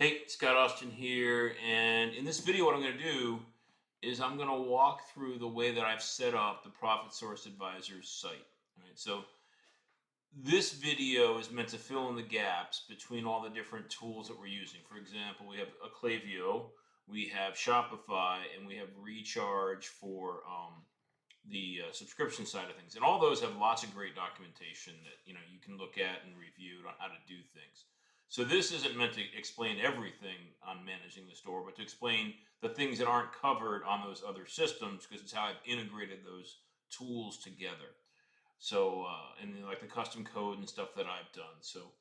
Hey, Scott Austin here, and in this video what I'm going to do is I'm going to walk through the way that I've set up the Profit Source Advisor's site. All right, so this video is meant to fill in the gaps between all the different tools that we're using. For example, we have Klaviyo, we have Shopify, and we have Recharge for the subscription side of things. And all those have lots of great documentation that you can look at and review on how to do things. So this isn't meant to explain everything on managing the store, but to explain the things that aren't covered on those other systems, because it's how I've integrated those tools together. So and like the custom code and stuff that I've done. So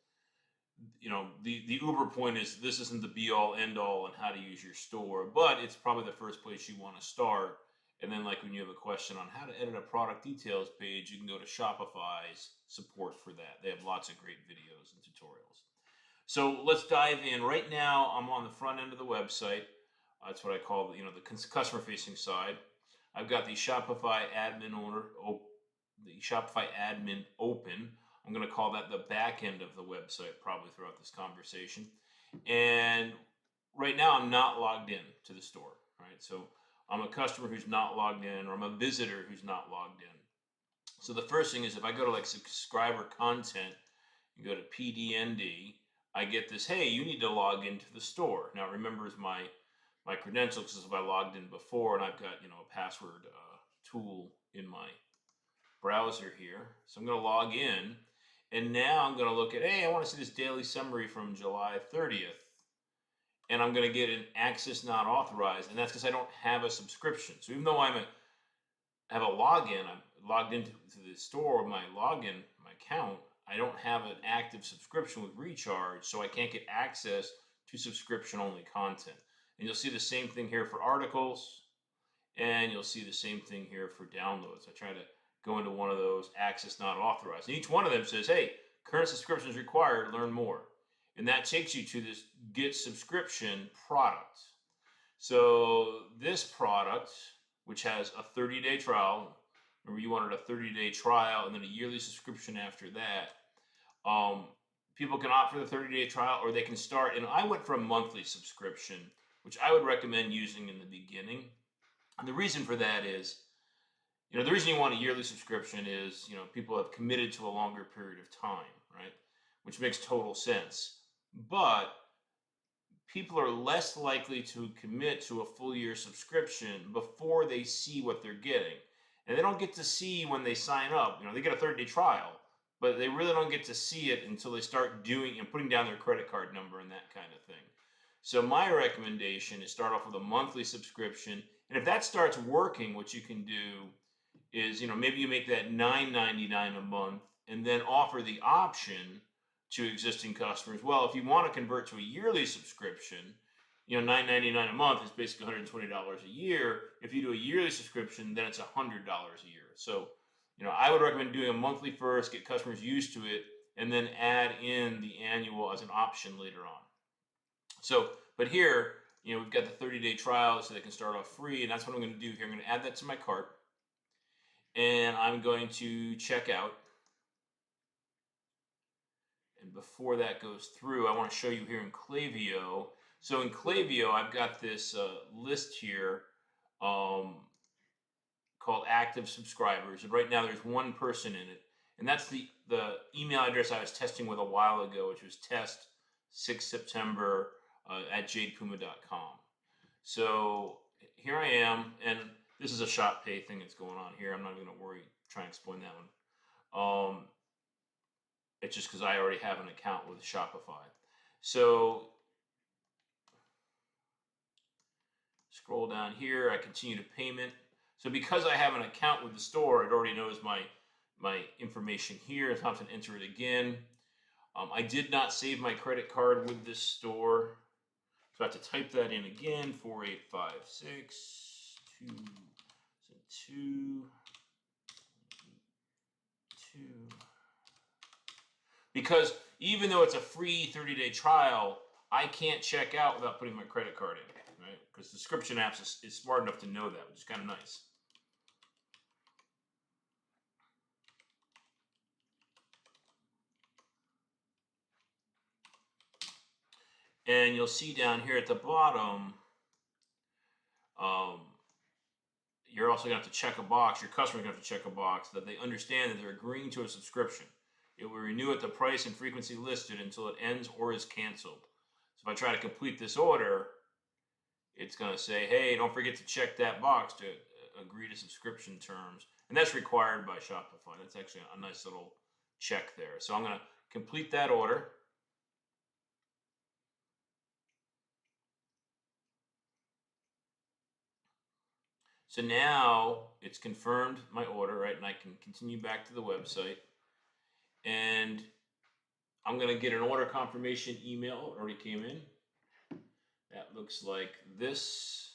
the Uber point is this isn't the be all end all on how to use your store, but it's probably the first place you want to start. And then, like when you have a question on how to edit a product details page, you can go to Shopify's support for that. They have lots of great videos and tutorials. So let's dive in. Right now, I'm on the front end of the website. That's what I call the customer-facing side. I've got the Shopify admin open. I'm going to call that the back end of the website probably throughout this conversation. And right now, I'm not logged in to the store. Right, so I'm a customer who's not logged in, or I'm a visitor who's not logged in. So the first thing is if I go to like subscriber content and go to PDND, I get this, hey, you need to log into the store. Now it remembers my credentials because if I logged in before and I've got a password tool in my browser here. So I'm going to log in, and now I'm going to look at, hey, I want to see this daily summary from July 30th. And I'm going to get an access not authorized, and that's because I don't have a subscription. So even though have a login, I'm logged into the store with my login, my account, I don't have an active subscription with Recharge, so I can't get access to subscription-only content. And you'll see the same thing here for articles, and you'll see the same thing here for downloads. I try to go into one of those, access not authorized. And each one of them says, hey, current subscriptions required, learn more. And that takes you to this Get Subscription product. So this product, which has a 30-day trial, remember you wanted a 30-day trial and then a yearly subscription after that. People can opt for the 30-day trial, or they can start. And I went for a monthly subscription, which I would recommend using in the beginning. And the reason for that is, the reason you want a yearly subscription is, people have committed to a longer period of time, right? Which makes total sense. But people are less likely to commit to a full year subscription before they see what they're getting. And they don't get to see when they sign up. They get a 30-day trial, but they really don't get to see it until they start doing and putting down their credit card number and that kind of thing. So my recommendation is start off with a monthly subscription. And if that starts working, what you can do is, maybe you make that $9.99 a month and then offer the option to existing customers. Well, if you want to convert to a yearly subscription, $9.99 a month is basically $120 a year. If you do a yearly subscription, then it's $100 a year. So, I would recommend doing a monthly first, get customers used to it, and then add in the annual as an option later on. So, but here, we've got the 30-day trial, so they can start off free, and that's what I'm going to do here. I'm going to add that to my cart, and I'm going to check out. And before that goes through, I want to show you here in Klaviyo. So in Klaviyo, I've got this list here called active subscribers. And right now there's one person in it. And that's the email address I was testing with a while ago, which was test 6 September at jadepuma.com. So here I am. And this is a Shop Pay thing that's going on here. I'm not even going to try and explain that one. It's just because I already have an account with Shopify. So scroll down here, I continue to payment. So because I have an account with the store, it already knows my information here. It's not to enter it again. I did not save my credit card with this store. So I have to type that in again, 4856 2 Because even though it's a free 30-day trial, I can't check out without putting my credit card in, right? Because Subscription Apps is smart enough to know that, which is kind of nice. And you'll see down here at the bottom, um, you're also going to have to check a box. Your customer's going to have to check a box that they understand that they're agreeing to a subscription. It will renew at the price and frequency listed until it ends or is canceled. So if I try to complete this order, it's going to say, hey, don't forget to check that box to agree to subscription terms. And that's required by Shopify. That's actually a nice little check there. So I'm going to complete that order. So now it's confirmed my order, right? And I can continue back to the website. And I'm going to get an order confirmation email. It already came in. That looks like this.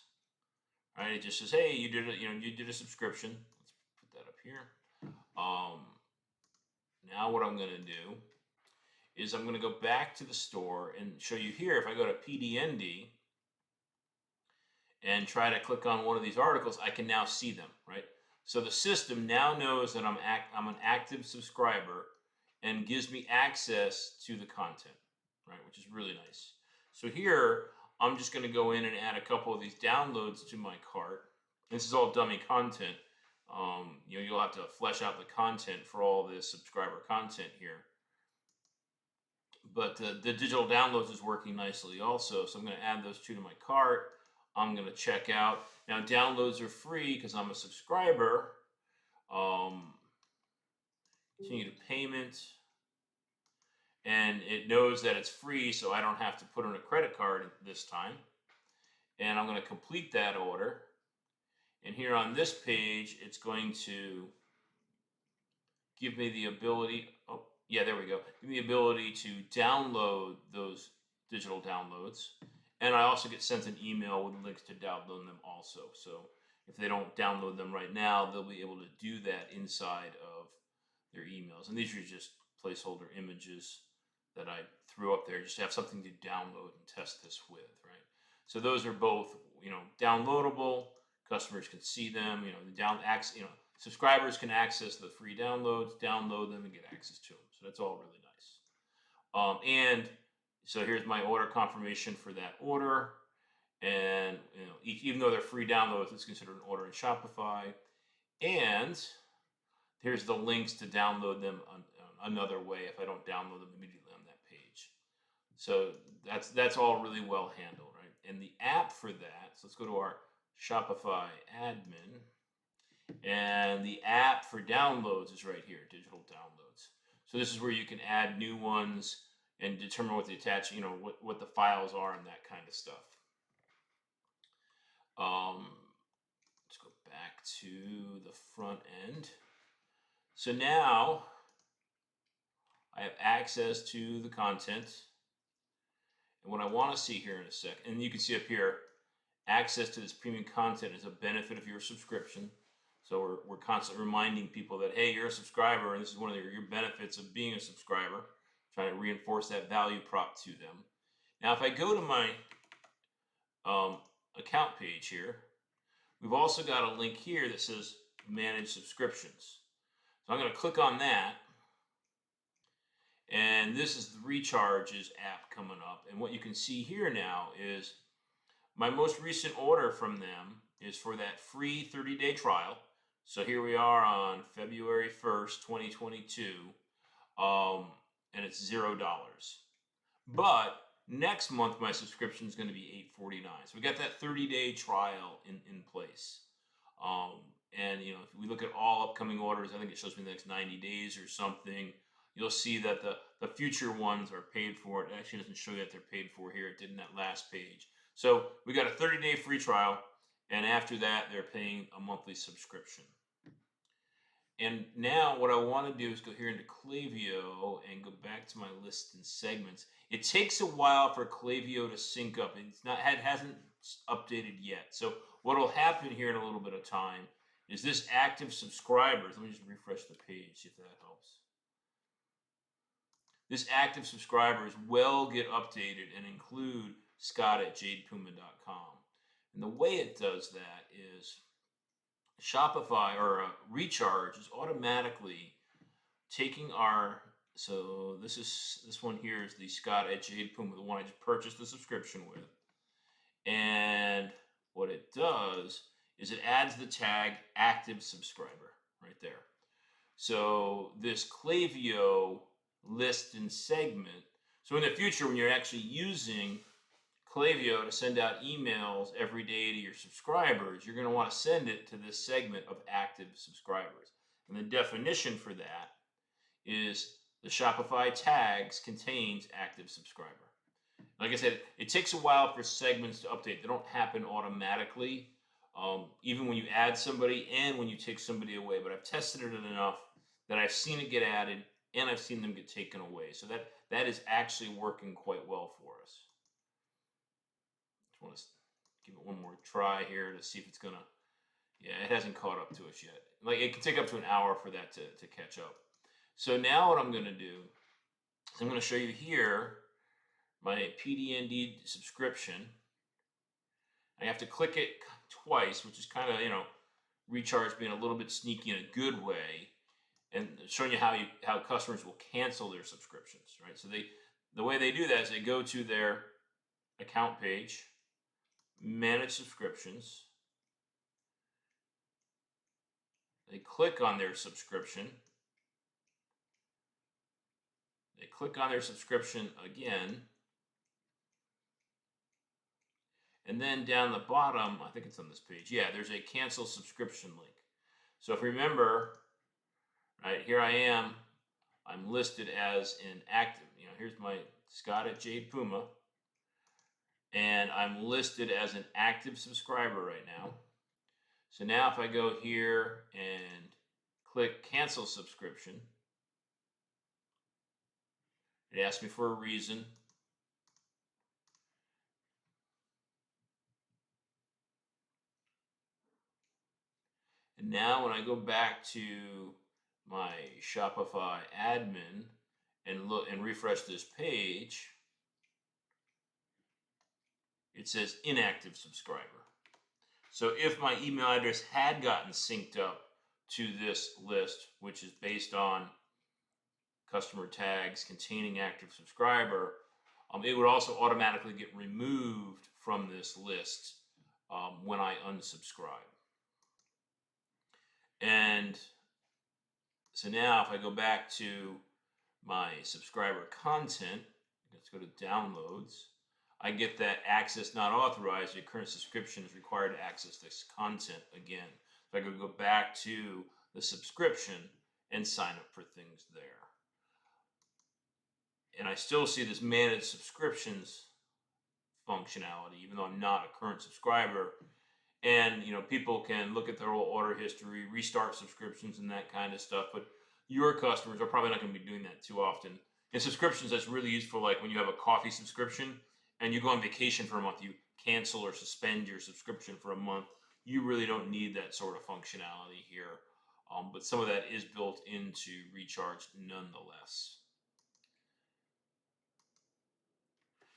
All right, it just says, hey, you did a subscription. Let's put that up here. Now what I'm going to do is I'm going to go back to the store and show you here. If I go to PDND and try to click on one of these articles, I can now see them, right? So the system now knows that I'm an active subscriber and gives me access to the content, right? Which is really nice. So here, I'm just going to go in and add a couple of these downloads to my cart. This is all dummy content. You'll have to flesh out the content for all this subscriber content here. But the digital downloads is working nicely also. So I'm going to add those two to my cart. I'm going to check out. Now, downloads are free because I'm a subscriber. Continue to payment. And it knows that it's free, so I don't have to put in a credit card this time. And I'm going to complete that order. And here on this page, it's going to give me the ability, there we go. Give me the ability to download those digital downloads. And I also get sent an email with links to download them also. So if they don't download them right now, they'll be able to do that inside of their emails. And these are just placeholder images that I threw up there just to have something to download and test this with, right? So those are both, downloadable. Customers can see them, subscribers can access the free downloads, download them, and get access to them. So that's all really nice. And so here's my order confirmation for that order. And even though they're free downloads, it's considered an order in Shopify. And here's the links to download them another way if I don't download them immediately on that page. So that's all really well handled, right? And the app for that, so let's go to our Shopify admin. And the app for downloads is right here, digital downloads. So this is where you can add new ones and determine what the what the files are and that kind of stuff. Let's go back to the front end. So now I have access to the content. And what I want to see here in a sec, and you can see up here, access to this premium content is a benefit of your subscription. So we're constantly reminding people that, hey, you're a subscriber, and this is one of your benefits of being a subscriber, trying to reinforce that value prop to them. Now, if I go to my account page here, we've also got a link here that says manage subscriptions. So I'm going to click on that. And this is the Recharges app coming up. And what you can see here now is my most recent order from them is for that free 30-day trial. So here we are on February 1st, 2022. And it's $0. But next month, my subscription is going to be $8.49. So we got that 30-day trial in place. And if we look at all upcoming orders, I think it shows me the next 90 days or something. You'll see that the future ones are paid for. It actually doesn't show you that they're paid for here. It did in that last page. So we got a 30-day free trial, and after that, they're paying a monthly subscription. And now what I want to do is go here into Klaviyo and go back to my list and segments. It takes a while for Klaviyo to sync up. It hasn't updated yet. So what will happen here in a little bit of time is this active subscribers. Let me just refresh the page, see if that helps. This active subscribers will get updated and include Scott at jadepuma.com. And the way it does that is Shopify or Recharge is automatically taking our So this one here is the Scott at Jade Puma, the one I just purchased the subscription with. And what it does is it adds the tag active subscriber right there. So this Klaviyo list and segment. So in the future, when you're actually using Klaviyo to send out emails every day to your subscribers, you're going to want to send it to this segment of active subscribers. And the definition for that is the Shopify tags contains active subscriber. Like I said, it takes a while for segments to update. They don't happen automatically, even when you add somebody and when you take somebody away. But I've tested it enough that I've seen it get added and I've seen them get taken away. So that is actually working quite well for us. Just want to give it one more try here to see if it's gonna. Yeah, it hasn't caught up to us yet. Like it can take up to an hour for that to catch up. So now what I'm going to do is I'm going to show you here my PDND subscription. I have to click it twice, which is kind of, Recharge being a little bit sneaky in a good way, and showing you how customers will cancel their subscriptions, right? So the way they do that is they go to their account page, manage subscriptions. They click on their subscription. They click on their subscription again. And then down the bottom, I think it's on this page. Yeah, there's a cancel subscription link. So if you remember, right, here I am. I'm listed as an active, here's my Scott at Jade Puma. And I'm listed as an active subscriber right now. So now if I go here and click cancel subscription, it asks me for a reason. And now when I go back to my Shopify admin and look and refresh this page, it says inactive subscriber. So if my email address had gotten synced up to this list, which is based on customer tags containing active subscriber, it would also automatically get removed from this list when I unsubscribe. And so now if I go back to my subscriber content, let's go to downloads, I get that access not authorized. Your current subscription is required to access this content again. So I could go back to the subscription and sign up for things there. And I still see this manage subscriptions functionality, even though I'm not a current subscriber. And people can look at their whole order history, restart subscriptions and that kind of stuff. But your customers are probably not going to be doing that too often. And subscriptions, that's really useful, like when you have a coffee subscription and you go on vacation for a month, you cancel or suspend your subscription for a month. You really don't need that sort of functionality here. But some of that is built into Recharge nonetheless.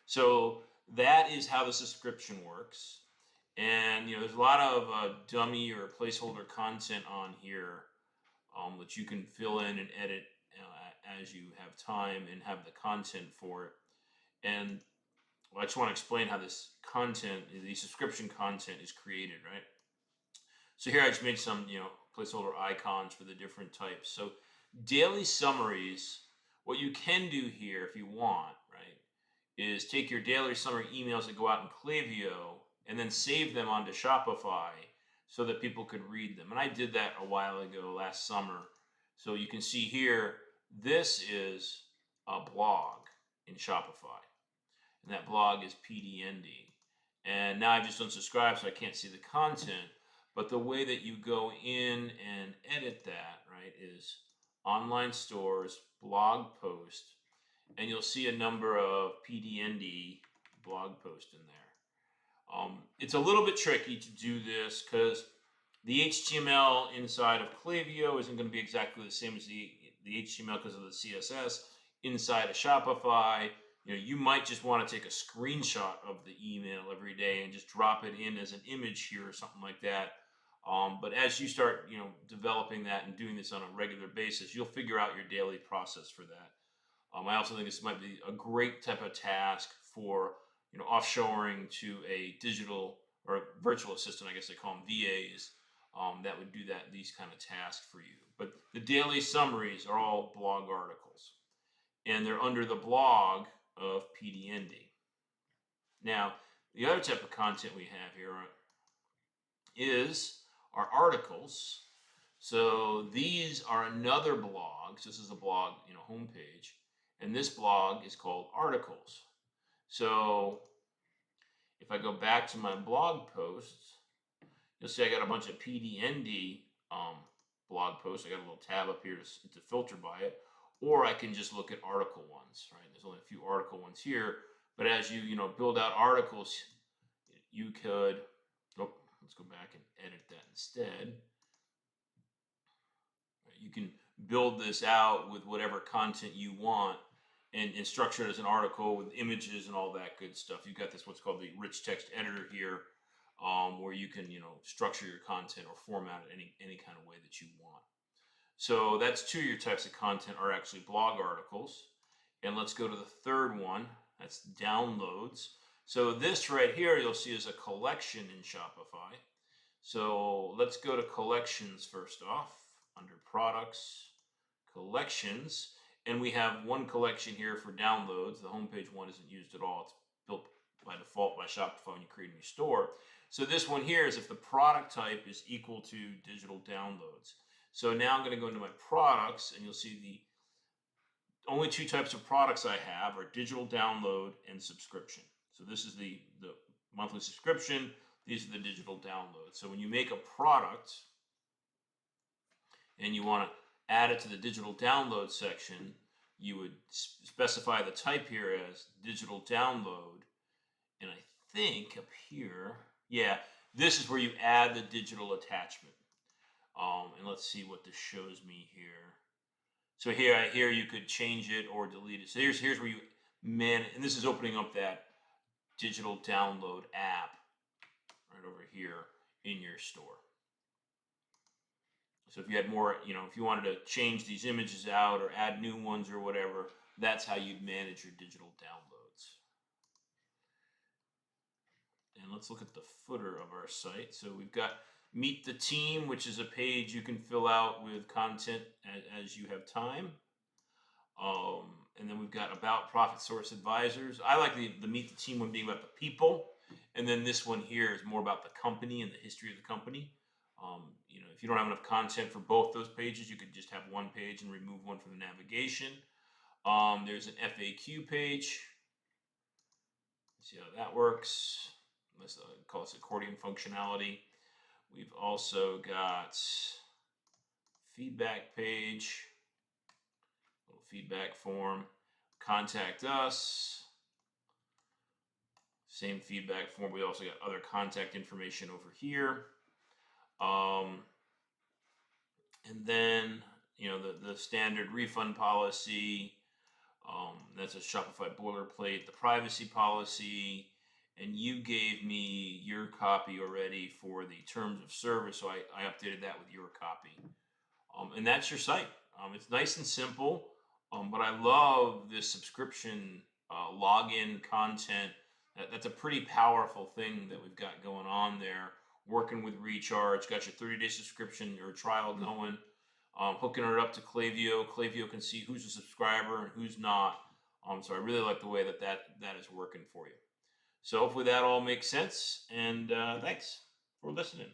So that is how the subscription works. And there's a lot of dummy or placeholder content on here that you can fill in and edit as you have time and have the content for it. And I just want to explain how this content, the subscription content, is created, right? So here I just made some placeholder icons for the different types. So daily summaries, what you can do here if you want, right, is take your daily summary emails that go out in Klaviyo and then save them onto Shopify so that people could read them. And I did that a while ago, last summer. So you can see here, this is a blog in Shopify. And that blog is PDND. And now I've just unsubscribed, so I can't see the content. But the way that you go in and edit that, right, is online stores, blog post, and you'll see a number of PDND blog posts in there. It's a little bit tricky to do this because the HTML inside of Klaviyo isn't going to be exactly the same as the HTML because of the CSS inside of Shopify. You might just want to take a screenshot of the email every day and just drop it in as an image here or something like that. But as you start, developing that and doing this on a regular basis, you'll figure out your daily process for that. I also think this might be a great type of task for offshoring to a digital or virtual assistant. I guess they call them VAs. That would do these kind of tasks for you. But the daily summaries are all blog articles, and they're under the blog of PDND. Now, the other type of content we have here is our articles. So these are another blog. So this is a blog, homepage, and this blog is called Articles. So if I go back to my blog posts, you'll see I got a bunch of PDND blog posts. I got a little tab up here to filter by it, or I can just look at article ones. Right? There's only a few article ones here, but as you build out articles, you could. Oh, let's go back and edit that instead. You can build this out with whatever content you want and structure it as an article with images and all that good stuff. You've got this what's called the rich text editor here, where you can structure your content or format it any kind of way that you want. So that's two of your types of content are actually blog articles. And let's go to the third one. That's downloads. So this right here you'll see is a collection in Shopify. So let's go to collections first off. Under products, collections, and we have one collection here for downloads. The homepage one isn't used at all. It's built by default by Shopify when you create a new store. So this one here is if the product type is equal to digital downloads. So now I'm going to go into my products, and you'll see the only two types of products I have are digital download and subscription. So this is the monthly subscription. These are the digital downloads. So when you make a product and you want to add it to the digital download section, you would specify the type here as digital download. And I think up here, yeah, this is where you add the digital attachment. And let's see what this shows me here. So here you could change it or delete it. So here's where you and this is opening up that digital download app right over here in your store. So if you had more, if you wanted to change these images out or add new ones or whatever, that's how you'd manage your digital downloads. And let's look at the footer of our site. So we've got Meet the Team, which is a page you can fill out with content as you have time. And then we've got About Profit Source Advisors. I like the Meet the Team one being about the people. And then this one here is more about the company and the history of the company. If you don't have enough content for both those pages, you could just have one page and remove one from the navigation. There's an FAQ page. Let's see how that works. Let's call this accordion functionality. We've also got feedback page, little feedback form, contact us, same feedback form. We also got other contact information over here. And then, the standard refund policy, that's a Shopify boilerplate, the privacy policy, and you gave me your copy already for the terms of service, so I updated that with your copy. And that's your site. It's nice and simple, but I love this subscription login content. That's a pretty powerful thing that we've got going on there. Working with Recharge, got your 30-day subscription or trial going, hooking it up to Klaviyo. Klaviyo can see who's a subscriber and who's not. So I really like the way that is working for you. So hopefully that all makes sense, and thanks for listening.